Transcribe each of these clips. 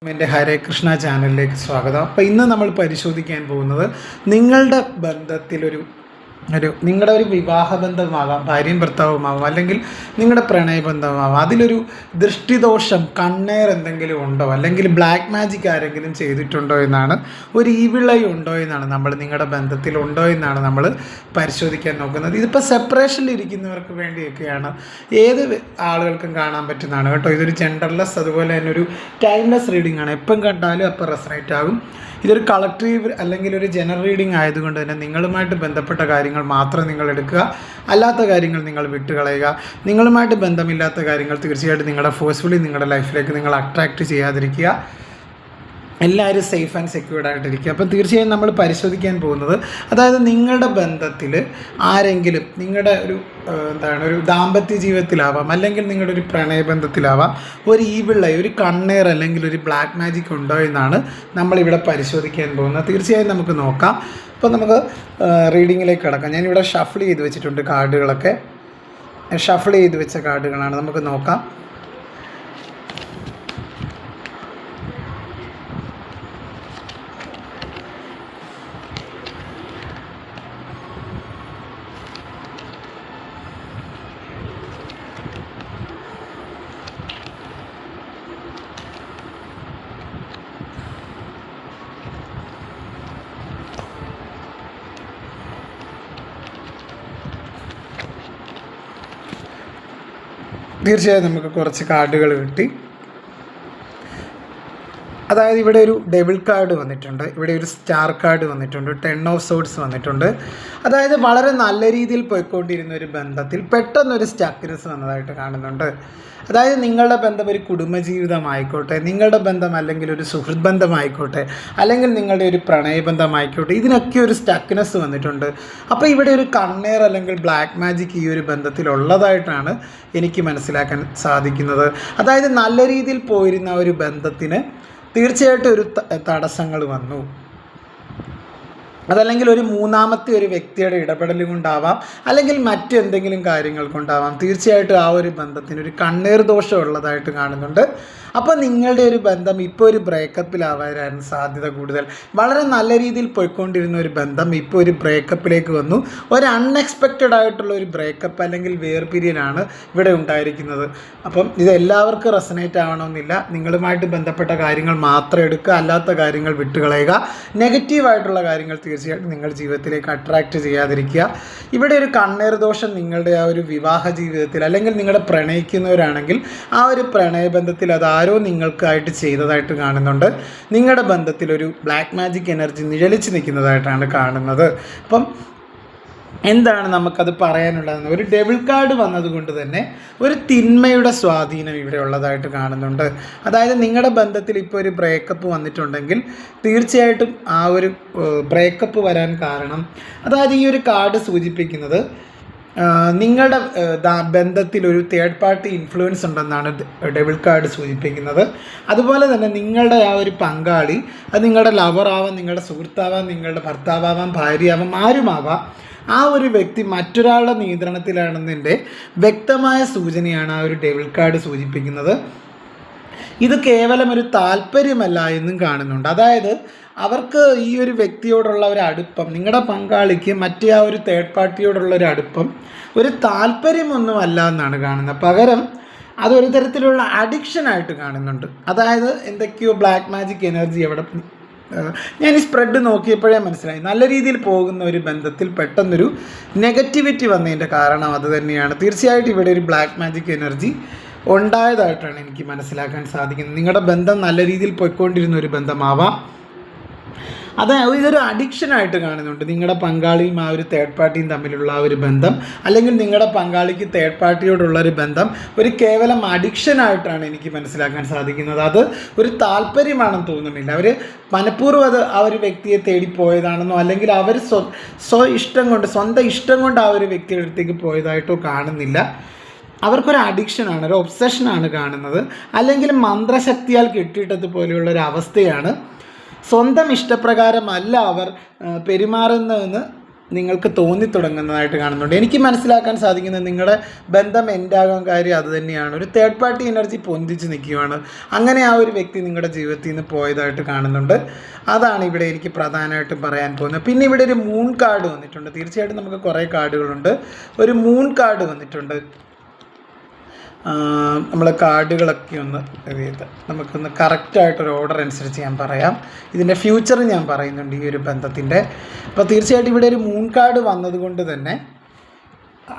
എൻ്റെ ഹരേ കൃഷ്ണ ചാനലിലേക്ക് സ്വാഗതം. അപ്പോൾ ഇന്ന് നമ്മൾ പരിശോധിക്കാൻ പോകുന്നത് നിങ്ങളുടെ ബന്ധത്തിലൊരു നിങ്ങളുടെ ഒരു വിവാഹബന്ധമാവാം, ഭാര്യയും ഭർത്താവുമാവാം, അല്ലെങ്കിൽ നിങ്ങളുടെ പ്രണയബന്ധമാവാം, അതിലൊരു ദൃഷ്ടിദോഷം, കണ്ണേർ എന്തെങ്കിലും ഉണ്ടോ, അല്ലെങ്കിൽ ബ്ലാക്ക് മാജിക് ആരെങ്കിലും ചെയ്തിട്ടുണ്ടോ എന്നാണ്, ഒരു ഈവിളൈ ഉണ്ടോ എന്നാണ് നിങ്ങളുടെ ബന്ധത്തിലുണ്ടോ എന്നാണ് നമ്മൾ പരിശോധിക്കാൻ നോക്കുന്നത്. ഇതിപ്പോൾ സെപ്പറേഷനിൽ ഇരിക്കുന്നവർക്ക് വേണ്ടിയൊക്കെയാണ്, ഏത് ആളുകൾക്കും കാണാൻ പറ്റുന്നതാണ് കേട്ടോ. ഇതൊരു ജെൻഡർലെസ്, അതുപോലെ തന്നെ ഒരു ടൈംലെസ് റീഡിംഗ് ആണ്. എപ്പം കണ്ടാലും അപ്പോൾ റെസണേറ്റ് ആകും. ഇതൊരു കളക്റ്റീവ് അല്ലെങ്കിൽ ഒരു ജനറൽ റീഡിംഗ് ആയതുകൊണ്ട് തന്നെ നിങ്ങളുമായിട്ട് ബന്ധപ്പെട്ട കാര്യങ്ങൾ മാത്രം നിങ്ങൾ എടുക്കുക, അല്ലാത്ത കാര്യങ്ങൾ നിങ്ങൾ വിട്ടുകളയുക. നിങ്ങളുമായിട്ട് ബന്ധമില്ലാത്ത കാര്യങ്ങൾ തീർച്ചയായിട്ടും നിങ്ങളുടെ ഫോഴ്സ്ഫുള്ളി നിങ്ങളുടെ ലൈഫിലേക്ക് നിങ്ങൾ അട്രാക്റ്റ് ചെയ്യാതിരിക്കുക. എല്ലാവരും സേഫ് ആൻഡ് സെക്യൂർഡ് ആയിട്ടിരിക്കുക. അപ്പം തീർച്ചയായും നമ്മൾ പരിശോധിക്കാൻ പോകുന്നത്, അതായത് നിങ്ങളുടെ ബന്ധത്തിൽ ആരെങ്കിലും, നിങ്ങളുടെ ഒരു ദാമ്പത്യ ജീവിതത്തിലാവാം, അല്ലെങ്കിൽ നിങ്ങളുടെ ഒരു പ്രണയബന്ധത്തിലാവാം, ഒരു ഈവിളൈ, ഒരു കണ്ണേർ അല്ലെങ്കിൽ ഒരു ബ്ലാക്ക് മാജിക് ഉണ്ടോ എന്നാണ് നമ്മളിവിടെ പരിശോധിക്കാൻ പോകുന്നത്. തീർച്ചയായും നമുക്ക് നോക്കാം. അപ്പോൾ നമുക്ക് റീഡിങ്ങിലേക്ക് കിടക്കാം. ഞാനിവിടെ ഷഫിൾ ചെയ്ത് വെച്ചിട്ടുണ്ട് കാർഡുകളൊക്കെ. ഷഫിൾ ചെയ്ത് വെച്ച കാർഡുകളാണ്, നമുക്ക് നോക്കാം. തീർച്ചയായും നമുക്ക് കുറച്ച് കാർഡുകൾ കിട്ടി. അതായത് ഇവിടെ ഒരു ഡെവിൾ കാർഡ് വന്നിട്ടുണ്ട്, ഇവിടെ ഒരു സ്റ്റാർ കാർഡ് വന്നിട്ടുണ്ട്, 10 ഓഫ് സോർഡ്സ് വന്നിട്ടുണ്ട്. അതായത് വളരെ നല്ല രീതിയിൽ പോയിക്കൊണ്ടിരുന്ന ഒരു ബന്ധത്തിൽ പെട്ടെന്നൊരു സ്റ്റക്നെസ് വന്നതായിട്ട് കാണുന്നുണ്ട്. അതായത് നിങ്ങളുടെ ബന്ധം ഒരു കുടുംബജീവിതമായിക്കോട്ടെ, നിങ്ങളുടെ ബന്ധം അല്ലെങ്കിൽ ഒരു സുഹൃത്ത് ബന്ധമായിക്കോട്ടെ, അല്ലെങ്കിൽ നിങ്ങളുടെ ഒരു പ്രണയബന്ധമായിക്കോട്ടെ, ഇതിനൊക്കെ ഒരു സ്റ്റക്നെസ് വന്നിട്ടുണ്ട്. അപ്പോൾ ഇവിടെ ഒരു കണ്ണേർ അല്ലെങ്കിൽ ബ്ലാക്ക് മാജിക് ഈ ഒരു ബന്ധത്തിലുള്ളതായിട്ടാണ് എനിക്ക് മനസ്സിലാക്കാൻ സാധിക്കുന്നത്. അതായത് നല്ല രീതിയിൽ പോയിരുന്ന ഒരു ബന്ധത്തിന് തീർച്ചയായിട്ടും ഒരു തടസ്സങ്ങൾ വന്നു. അതല്ലെങ്കിൽ ഒരു മൂന്നാമത്തെ ഒരു വ്യക്തിയുടെ ഇടപെടൽ കൊണ്ടാവാം, അല്ലെങ്കിൽ മറ്റെന്തെങ്കിലും കാര്യങ്ങൾ കൊണ്ടാവാം. തീർച്ചയായിട്ടും ആ ഒരു ബന്ധത്തിന് ഒരു കണ്ണീർ ദോഷം ഉള്ളതായിട്ട് കാണുന്നുണ്ട്. അപ്പോൾ നിങ്ങളുടെ ഒരു ബന്ധം ഇപ്പോൾ ഒരു ബ്രേക്കപ്പിലാവാനാണ് സാധ്യത കൂടുതൽ. വളരെ നല്ല രീതിയിൽ പോയിക്കൊണ്ടിരുന്ന ഒരു ബന്ധം ഇപ്പോൾ ഒരു ബ്രേക്കപ്പിലേക്ക് വന്നു. ഒരു അൺഎക്സ്പെക്റ്റഡ് ആയിട്ടുള്ള ഒരു ബ്രേക്കപ്പ് അല്ലെങ്കിൽ വേർപിരിയലാണ് ഇവിടെ ഉണ്ടായിരിക്കുന്നത്. അപ്പം ഇത് എല്ലാവർക്കും റെസനേറ്റ് ആവണമെന്നില്ല. നിങ്ങളുമായിട്ട് ബന്ധപ്പെട്ട കാര്യങ്ങൾ മാത്രം എടുക്കുക, അല്ലാത്ത കാര്യങ്ങൾ വിട്ടുകളയുക. നെഗറ്റീവായിട്ടുള്ള കാര്യങ്ങൾ തീർച്ചയായിട്ടും നിങ്ങളുടെ ജീവിതത്തിലേക്ക് അട്രാക്റ്റ് ചെയ്യാതിരിക്കുക. ഇവിടെ ഒരു കണ്ണീർ ദോഷം നിങ്ങളുടെ ആ ഒരു വിവാഹ ജീവിതത്തിൽ, അല്ലെങ്കിൽ നിങ്ങളുടെ പ്രണയിക്കുന്നവരാണെങ്കിൽ ആ ഒരു പ്രണയബന്ധത്തിൽ അതാരോ നിങ്ങൾക്കായിട്ട് ചെയ്തതായിട്ട് കാണുന്നുണ്ട്. നിങ്ങളുടെ ബന്ധത്തിലൊരു ബ്ലാക്ക് മാജിക് എനർജി നിഴലിച്ച് നിൽക്കുന്നതായിട്ടാണ് കാണുന്നത്. അപ്പം എന്താണ് നമുക്കത് പറയാനുള്ളതെന്ന്, ഒരു ഡെവിൾ കാർഡ് വന്നതുകൊണ്ട് തന്നെ ഒരു തിന്മയുടെ സ്വാധീനം ഇവിടെ ഉള്ളതായിട്ട് കാണുന്നുണ്ട്. അതായത് നിങ്ങളുടെ ബന്ധത്തിൽ ഇപ്പോൾ ഒരു ബ്രേക്കപ്പ് വന്നിട്ടുണ്ടെങ്കിൽ തീർച്ചയായിട്ടും ആ ഒരു ബ്രേക്കപ്പ് വരാൻ കാരണം, അതായത് ഈ ഒരു കാർഡ് സൂചിപ്പിക്കുന്നത് നിങ്ങളുടെ ബന്ധത്തിൽ ഒരു തേർഡ് പാർട്ടി ഇൻഫ്ലുവൻസ് ഉണ്ടെന്നാണ് ഡെവിൾ കാർഡ് സൂചിപ്പിക്കുന്നത്. അതുപോലെ തന്നെ നിങ്ങളുടെ ആ ഒരു പങ്കാളി, അത് നിങ്ങളുടെ ലവറാവാം, നിങ്ങളുടെ സുഹൃത്താവാം, നിങ്ങളുടെ ഭർത്താവാം, ഭാര്യയാവാം, ആരുമാവാം, ആ ഒരു വ്യക്തി മറ്റൊരാളുടെ നിയന്ത്രണത്തിലാണെന്നതിൻ്റെ വ്യക്തമായ സൂചനയാണ് ആ ഒരു ഡെവിൾ കാർഡ് സൂചിപ്പിക്കുന്നത്. ഇത് കേവലം ഒരു താല്പര്യമല്ല എന്നും കാണുന്നുണ്ട്. അതായത് അവർക്ക് ഈ ഒരു വ്യക്തിയോടുള്ള ഒരു അടുപ്പം, നിങ്ങളുടെ പങ്കാളിക്ക് മറ്റേ ആ ഒരു തേർഡ് പാർട്ടിയോടുള്ള ഒരു അടുപ്പം ഒരു താല്പര്യമൊന്നുമല്ല എന്നാണ് കാണുന്നത്. പകരം അതൊരു തരത്തിലുള്ള അഡിക്ഷനായിട്ട് കാണുന്നുണ്ട്. അതായത് എന്തൊക്കെയോ ബ്ലാക്ക് മാജിക് എനർജി അവിടെ, ഞാൻ ഈ സ്പ്രെഡ് നോക്കിയപ്പോഴേ മനസ്സിലായി, നല്ല രീതിയിൽ പോകുന്ന ഒരു ബന്ധത്തിൽ പെട്ടെന്നൊരു നെഗറ്റിവിറ്റി വന്നതിൻ്റെ കാരണം അത് തന്നെയാണ്. തീർച്ചയായിട്ടും ഇവിടെ ഒരു ബ്ലാക്ക് മാജിക് എനർജി ഉണ്ടായതായിട്ടാണ് എനിക്ക് മനസ്സിലാക്കാൻ സാധിക്കുന്നത്. നിങ്ങളുടെ ബന്ധം നല്ല രീതിയിൽ പോയിക്കൊണ്ടിരുന്ന ഒരു ബന്ധമാവാം, അത് ഇതൊരു അഡിക്ഷനായിട്ട് കാണുന്നുണ്ട്. നിങ്ങളുടെ പങ്കാളിയും ആ ഒരു തേർഡ് പാർട്ടിയും തമ്മിലുള്ള ആ ഒരു ബന്ധം, അല്ലെങ്കിൽ നിങ്ങളുടെ പങ്കാളിക്ക് തേർഡ് പാർട്ടിയോടുള്ളൊരു ബന്ധം ഒരു കേവലം അഡിക്ഷനായിട്ടാണ് എനിക്ക് മനസ്സിലാക്കാൻ സാധിക്കുന്നത്. അത് ഒരു താല്പര്യമാണെന്ന് തോന്നുന്നില്ല. അവർ മനഃപൂർവ്വം അത് ആ ഒരു വ്യക്തിയെ തേടിപ്പോയതാണെന്നോ, അല്ലെങ്കിൽ അവർ സ്വന്തം ഇഷ്ടം കൊണ്ട് ആ ഒരു വ്യക്തിയുടെ അടുത്തേക്ക് പോയതായിട്ടോ കാണുന്നില്ല. അവർക്കൊരു അഡിക്ഷനാണ്, ഒരു ഒബ്സഷനാണ് കാണുന്നത്. അല്ലെങ്കിൽ മന്ത്രശക്തിയാൽ കെട്ടിയിട്ടതുപോലെയുള്ള ഒരു അവസ്ഥയാണ്. സ്വന്തം ഇഷ്ടപ്രകാരമല്ല അവർ പെരുമാറുന്നതെന്ന് നിങ്ങൾക്ക് തോന്നി തുടങ്ങുന്നതായിട്ട് കാണുന്നുണ്ട്. എനിക്ക് മനസ്സിലാക്കാൻ സാധിക്കുന്നത് നിങ്ങളുടെ ബന്ധം എൻഡാകാൻ കാര്യം അതുതന്നെയാണ്. ഒരു തേർഡ് പാർട്ടി എനർജി പൊന്തിച്ച് നിൽക്കുകയാണ്. അങ്ങനെ ആ ഒരു വ്യക്തി നിങ്ങളുടെ ജീവിതത്തിൽ നിന്ന് പോയതായിട്ട് കാണുന്നുണ്ട്. അതാണ് ഇവിടെ എനിക്ക് പ്രധാനമായിട്ടും പറയാൻ പോകുന്നത്. പിന്നെ ഇവിടെ ഒരു മൂൺ കാർഡ് വന്നിട്ടുണ്ട്. തീർച്ചയായിട്ടും നമുക്ക് കുറേ കാർഡുകളുണ്ട്. ഒരു മൂൺ കാർഡ് വന്നിട്ടുണ്ട്. നമ്മൾ കാർഡുകളൊക്കെ ഒന്ന് എഴുതിയത് നമുക്കൊന്ന് കറക്റ്റായിട്ടൊരു ഓർഡർ അനുസരിച്ച് ഞാൻ പറയാം. ഇതിൻ്റെ ഫ്യൂച്ചർ ഞാൻ പറയുന്നുണ്ട് ഈ ഒരു ബന്ധത്തിൻ്റെ. അപ്പോൾ തീർച്ചയായിട്ടും ഇവിടെ ഒരു മൂൺ കാർഡ് വന്നതുകൊണ്ട് തന്നെ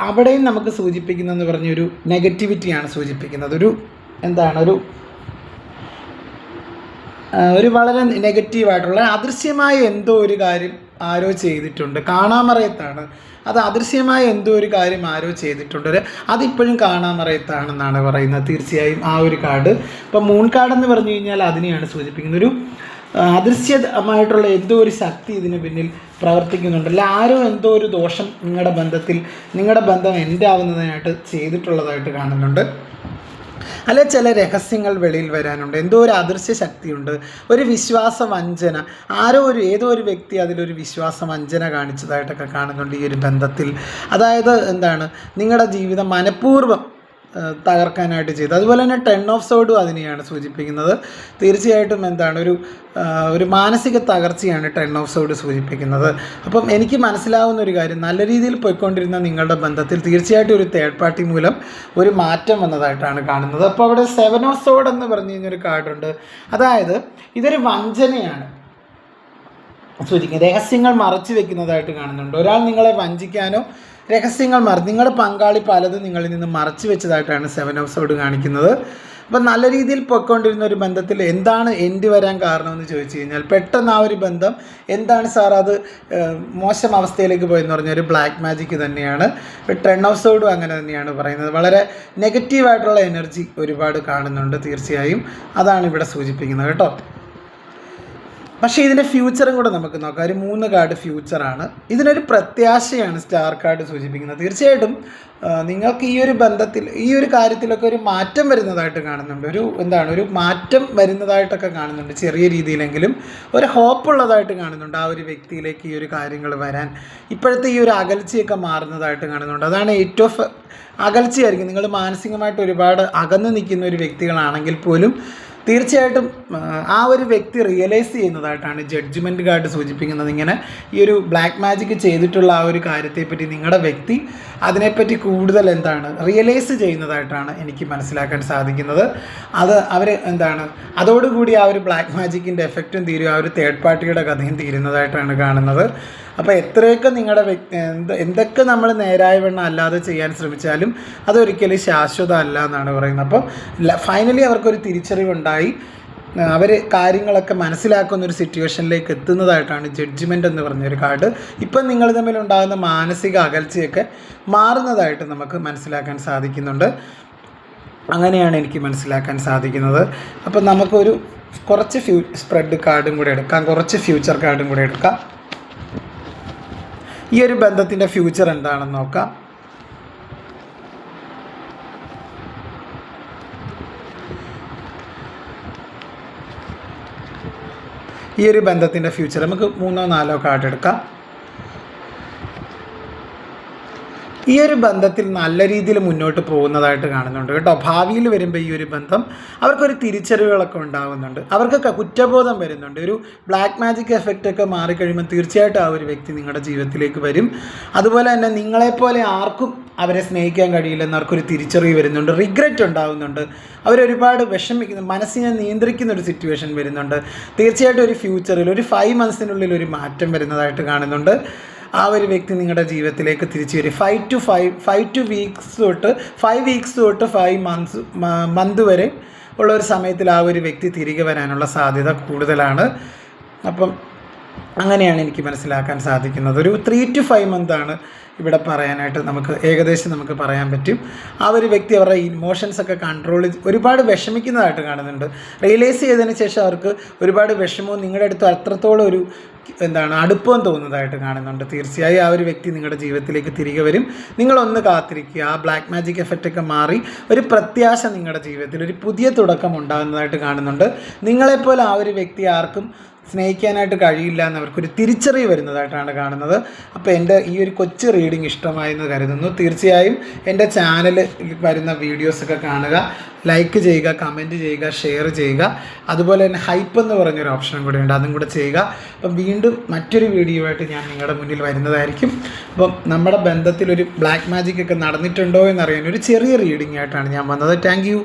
അവിടെയും നമുക്ക് സൂചിപ്പിക്കുന്നതെന്ന് പറഞ്ഞൊരു നെഗറ്റിവിറ്റിയാണ് സൂചിപ്പിക്കുന്നത്. ഒരു വളരെ നെഗറ്റീവായിട്ടുള്ള അദൃശ്യമായ എന്തോ ഒരു കാര്യം ആരോ ചെയ്തിട്ടുണ്ട്. കാണാമറയത്താണ് അത്. അദൃശ്യമായ എന്തോ ഒരു കാര്യം ആരോ ചെയ്തിട്ടുണ്ട്. അതിപ്പോഴും കാണാമറയത്താണെന്നാണ് പറയുന്നത്. തീർച്ചയായും ആ ഒരു കാർഡ് ഇപ്പോൾ മൂൺ കാർഡ് എന്ന് പറഞ്ഞു കഴിഞ്ഞാൽ അതിനെയാണ് സൂചിപ്പിക്കുന്നത്. ഒരു അദൃശ്യമായിട്ടുള്ള എന്തോ ഒരു ശക്തി ഇതിന് പിന്നിൽ പ്രവർത്തിക്കുന്നുണ്ട്. അല്ല ആരോ എന്തോ ഒരു ദോഷം നിങ്ങളുടെ ബന്ധം എൻഡ് ആവുന്നതിനായിട്ട് ചെയ്തിട്ടുള്ളതായിട്ട് കാണുന്നുണ്ട്. അല്ലെ ചില രഹസ്യങ്ങൾ വെളിയിൽ വരാനുണ്ട്. എന്തോ ഒരു അദൃശ്യ ശക്തിയുണ്ട്. ഒരു വിശ്വാസ വഞ്ചന, ഏതോ ഒരു വ്യക്തി അതിലൊരു വിശ്വാസ വഞ്ചന കാണിച്ചതായിട്ടൊക്കെ കാണുന്നുണ്ട് ഈ ഒരു ബന്ധത്തിൽ. അതായത് നിങ്ങളുടെ ജീവിതം മനഃപൂർവ്വം തകർക്കാനായിട്ട് ചെയ്തു. അതുപോലെ തന്നെ 10 ഓഫ് സോഡും അതിനെയാണ് സൂചിപ്പിക്കുന്നത്. തീർച്ചയായിട്ടും ഒരു മാനസിക തകർച്ചയാണ് 10 ഓഫ് സോഡ് സൂചിപ്പിക്കുന്നത്. അപ്പം എനിക്ക് മനസ്സിലാവുന്ന ഒരു കാര്യം, നല്ല രീതിയിൽ പോയിക്കൊണ്ടിരുന്ന നിങ്ങളുടെ ബന്ധത്തിൽ തീർച്ചയായിട്ടും ഒരു തേർഡ് പാർട്ടി മൂലം ഒരു മാറ്റം വന്നതായിട്ടാണ് കാണുന്നത്. അപ്പോൾ അവിടെ 7 ഓഫ് സോഡ് എന്ന് പറഞ്ഞു കഴിഞ്ഞൊരു കാർഡുണ്ട്. അതായത് ഇതൊരു വഞ്ചനയാണ് സൂചിക്കുന്നത്. രഹസ്യങ്ങൾ മറച്ചു വെക്കുന്നതായിട്ട് കാണുന്നുണ്ട്. ഒരാൾ നിങ്ങളെ വഞ്ചിക്കാനോ നിങ്ങളുടെ പങ്കാളി പലതും നിങ്ങളിൽ നിന്ന് മറച്ചു വെച്ചതായിട്ടാണ് 7 ഓഫ് സോഡ് കാണിക്കുന്നത്. അപ്പം നല്ല രീതിയിൽ പൊയ്ക്കൊണ്ടിരുന്ന ഒരു ബന്ധത്തിൽ എന്താണ് എൻഡ് വരാൻ കാരണമെന്ന് ചോദിച്ചു കഴിഞ്ഞാൽ പെട്ടെന്ന് ആ ഒരു ബന്ധം എന്താണ് സാർ അത് മോശം അവസ്ഥയിലേക്ക് പോയെന്ന് പറഞ്ഞാൽ ഒരു ബ്ലാക്ക് മാജിക് തന്നെയാണ്. 10 ഓഫ് സോഡും അങ്ങനെ തന്നെയാണ് പറയുന്നത്. വളരെ നെഗറ്റീവായിട്ടുള്ള എനർജി ഒരുപാട് കാണുന്നുണ്ട്. തീർച്ചയായും അതാണ് ഇവിടെ സൂചിപ്പിക്കുന്നത് കേട്ടോ. പക്ഷേ ഇതിൻ്റെ ഫ്യൂച്ചറും കൂടെ നമുക്ക് നോക്കാം. ഒരു 3 കാർഡ് ഫ്യൂച്ചറാണ്. ഇതിനൊരു പ്രത്യാശയാണ് സ്റ്റാർ കാർഡ് സൂചിപ്പിക്കുന്നത്. തീർച്ചയായിട്ടും നിങ്ങൾക്ക് ഈ ഒരു ബന്ധത്തിൽ ഈ ഒരു കാര്യത്തിലൊക്കെ ഒരു മാറ്റം വരുന്നതായിട്ട് കാണുന്നുണ്ട്. ഒരു മാറ്റം വരുന്നതായിട്ടൊക്കെ കാണുന്നുണ്ട്. ചെറിയ രീതിയിലെങ്കിലും ഒരു ഹോപ്പുള്ളതായിട്ട് കാണുന്നുണ്ട്. ആ ഒരു വ്യക്തിയിലേക്ക് ഈ ഒരു കാര്യങ്ങൾ വരാൻ ഇപ്പോഴത്തെ ഈ ഒരു അകൽച്ചയൊക്കെ മാറുന്നതായിട്ട് കാണുന്നുണ്ട്. അതാണ് ഏറ്റവും അകൽച്ചയായിരിക്കും. നിങ്ങൾ മാനസികമായിട്ട് ഒരുപാട് അകന്നു നിൽക്കുന്ന ഒരു വ്യക്തികളാണെങ്കിൽ പോലും തീർച്ചയായിട്ടും ആ ഒരു വ്യക്തി റിയലൈസ് ചെയ്യുന്നതായിട്ടാണ് ജഡ്ജ്മെൻറ്റ് കാർഡ് സൂചിപ്പിക്കുന്നത്. ഇങ്ങനെ ഈ ഒരു ബ്ലാക്ക് മാജിക് ചെയ്തിട്ടുള്ള ആ ഒരു കാര്യത്തെപ്പറ്റി നിങ്ങളുടെ വ്യക്തി അതിനെപ്പറ്റി കൂടുതൽ റിയലൈസ് ചെയ്യുന്നതായിട്ടാണ് എനിക്ക് മനസ്സിലാക്കാൻ സാധിക്കുന്നത്. അതോടുകൂടി ആ ഒരു ബ്ലാക്ക് മാജിക്കിൻ്റെ എഫക്റ്റും തീരും, ആ ഒരു തേർഡ് പാർട്ടിയുടെ കഥയും തീരുന്നതായിട്ടാണ് കാണുന്നത്. അപ്പോൾ എത്രയൊക്കെ എന്തൊക്കെ നമ്മൾ നേരായ വണ്ണം അല്ലാതെ ചെയ്യാൻ ശ്രമിച്ചാലും അതൊരിക്കലും ശാശ്വതമല്ല എന്നാണ് പറയുന്നത്. അപ്പോൾ ഫൈനലി അവർക്കൊരു തിരിച്ചറിവുണ്ടായി അവർ കാര്യങ്ങളൊക്കെ മനസ്സിലാക്കുന്ന ഒരു സിറ്റുവേഷനിലേക്ക് എത്തുന്നതായിട്ടാണ് ജഡ്ജ്മെൻ്റ് എന്ന് പറഞ്ഞൊരു കാർഡ്. ഇപ്പം നിങ്ങൾ തമ്മിലുണ്ടാകുന്ന മാനസിക അകൽച്ചയൊക്കെ മാറുന്നതായിട്ട് നമുക്ക് മനസ്സിലാക്കാൻ സാധിക്കുന്നുണ്ട്. അങ്ങനെയാണ് എനിക്ക് മനസ്സിലാക്കാൻ സാധിക്കുന്നത്. അപ്പോൾ നമുക്കൊരു കുറച്ച് സ്പ്രെഡ് കാർഡും കൂടെ എടുക്കാം, കുറച്ച് ഫ്യൂച്ചർ കാർഡും കൂടെ എടുക്കാം. ഈ ഒരു ബന്ധത്തിൻ്റെ ഫ്യൂച്ചർ എന്താണെന്ന് നോക്കാം. ഈ ഒരു ബന്ധത്തിൻ്റെ ഫ്യൂച്ചർ നമുക്ക് 3-4 കാർഡ് എടുക്കാം. ഈ ഒരു ബന്ധത്തിൽ നല്ല രീതിയിൽ മുന്നോട്ട് പോകുന്നതായിട്ട് കാണുന്നുണ്ട് കേട്ടോ. ഭാവിയിൽ വരുമ്പോൾ ഈ ഒരു ബന്ധം അവർക്കൊരു തിരിച്ചറിവുകളൊക്കെ ഉണ്ടാകുന്നുണ്ട്. അവർക്ക് കുറ്റബോധം വരുന്നുണ്ട്. ഒരു ബ്ലാക്ക് മാജിക് എഫക്റ്റ് ഒക്കെ മാറിക്കഴിയുമ്പോൾ തീർച്ചയായിട്ടും ആ ഒരു വ്യക്തി നിങ്ങളുടെ ജീവിതത്തിലേക്ക് വരും. അതുപോലെ തന്നെ നിങ്ങളെപ്പോലെ ആർക്കും അവരെ സ്നേഹിക്കാൻ കഴിയില്ലെന്ന് അവർക്കൊരു തിരിച്ചറിവ് വരുന്നുണ്ട്. റിഗ്രറ്റ് ഉണ്ടാകുന്നുണ്ട്. അവരൊരുപാട് മനസ്സിനെ നിയന്ത്രിക്കുന്ന ഒരു സിറ്റുവേഷൻ വരുന്നുണ്ട്. തീർച്ചയായിട്ടും ഒരു ഫ്യൂച്ചറിൽ ഒരു 5 മന്ത്സിനുള്ളിൽ ഒരു മാറ്റം വരുന്നതായിട്ട് കാണുന്നുണ്ട്. ആ ഒരു വ്യക്തി നിങ്ങളുടെ ജീവിതത്തിലേക്ക് തിരിച്ചു വരും. 5 വീക്സ് തൊട്ട് 5 മന്ത് വരെ ഉള്ള ഒരു സമയത്തിൽ ആ ഒരു വ്യക്തി തിരികെ വരാനുള്ള സാധ്യത കൂടുതലാണ്. അപ്പം അങ്ങനെയാണ് എനിക്ക് മനസ്സിലാക്കാൻ സാധിക്കുന്നത്. ഒരു 3 to 5 മന്താണ് ഇവിടെ പറയാനായിട്ട് ഏകദേശം നമുക്ക് പറയാൻ പറ്റും. ആ ഒരു വ്യക്തി അവരുടെ ഇമോഷൻസൊക്കെ കൺട്രോൾ ഒരുപാട് വിഷമിക്കുന്നതായിട്ട് കാണുന്നുണ്ട്. റിയലൈസ് ചെയ്തതിന് ശേഷം അവർക്ക് ഒരുപാട് വിഷമവും നിങ്ങളുടെ അടുത്ത് അത്രത്തോളം ഒരു അടുപ്പം തോന്നുന്നതായിട്ട് കാണുന്നുണ്ട്. തീർച്ചയായും ആ ഒരു വ്യക്തി നിങ്ങളുടെ ജീവിതത്തിലേക്ക് തിരികെ വരും. നിങ്ങളൊന്ന് കാത്തിരിക്കുക. ആ ബ്ലാക്ക് മാജിക് എഫക്റ്റൊക്കെ മാറി ഒരു പ്രത്യാശ നിങ്ങളുടെ ജീവിതത്തിൽ ഒരു പുതിയ തുടക്കം ഉണ്ടാകുന്നതായിട്ട് കാണുന്നുണ്ട്. നിങ്ങളെപ്പോലെ ആ ഒരു വ്യക്തി ആർക്കും സ്നേഹിക്കാനായിട്ട് കഴിയില്ല എന്നവർക്കൊരു തിരിച്ചറിവ് വരുന്നതായിട്ടാണ് കാണുന്നത്. അപ്പോൾ എൻ്റെ ഈ ഒരു കൊച്ചു റീഡിങ് ഇഷ്ടമായെന്ന് കരുതുന്നു. തീർച്ചയായും എൻ്റെ ചാനലിൽ വരുന്ന വീഡിയോസൊക്കെ കാണുക, ലൈക്ക് ചെയ്യുക, കമൻറ്റ് ചെയ്യുക, ഷെയർ ചെയ്യുക. അതുപോലെ തന്നെ ഹൈപ്പ് എന്ന് പറഞ്ഞൊരു ഓപ്ഷനും കൂടെ ഉണ്ട്, അതും കൂടെ ചെയ്യുക. അപ്പം വീണ്ടും മറ്റൊരു വീഡിയോ ആയിട്ട് ഞാൻ നിങ്ങളുടെ മുന്നിൽ വരുന്നതായിരിക്കും. അപ്പം നമ്മുടെ ബന്ധത്തിലൊരു ബ്ലാക്ക് മാജിക് ഒക്കെ നടന്നിട്ടുണ്ടോ എന്നറിയാൻ ഒരു ചെറിയ റീഡിംഗ് ആയിട്ടാണ് ഞാൻ വന്നത്. Thank you.